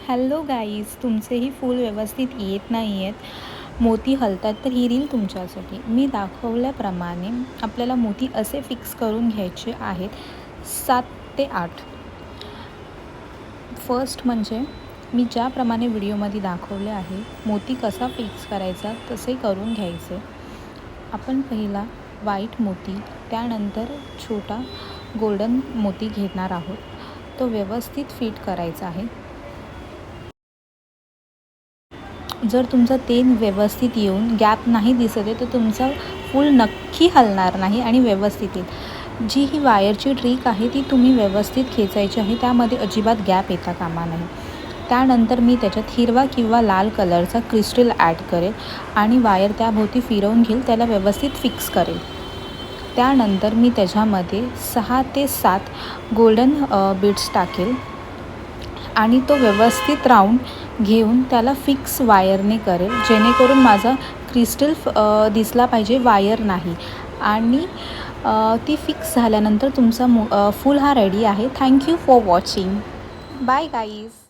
Hello guys, तुमचेही फूल व्यवस्थित येत नाही आहेत, मोती हलतात, तर ही रील तुमच्यासाठी. मी दाखवल्याप्रमाणे आपल्याला मोती असे फिक्स करून घ्यायचे आहेत 7 ते 8. फर्स्ट म्हणजे मी ज्याप्रमाणे व्हिडिओमध्ये दाखवले आहे, मोती कसा फिक्स करायचा तसे करून घ्यायचे. आपण पहिला व्हाईट मोती, त्यानंतर छोटा गोल्डन मोती घेणार आहोत. तो व्यवस्थित फिट करायचा आहे. जर तुमचा तेन व्यवस्थित येऊन गॅप नाही दिसत आहे, तर तुमचा फूल नक्की हलणार नाही आणि व्यवस्थित येईल. जी ही वायरची ट्रिक आहे ती तुम्ही व्यवस्थित खेचायची आहे, त्यामध्ये अजिबात गॅप येता कामा नाही. त्यानंतर मी त्याच्यात हिरवा किंवा लाल कलरचा क्रिस्टल ॲड करेल आणि वायर त्याभोवती फिरवून घेईल, त्याला व्यवस्थित फिक्स करेल. त्यानंतर मी त्याच्यामध्ये 6 ते 7 गोल्डन बीड्स टाकेल आणि तो व्यवस्थित राऊंड घेऊन त्याला फिक्स वायरने करेल, जेणेकरून माझा क्रिस्टल दिसला पाहिजे, वायर नाही. आणि ती फिक्स झाल्यानंतर तुमचा फूल हा रेडी आहे. Thank you for watching. Bye guys.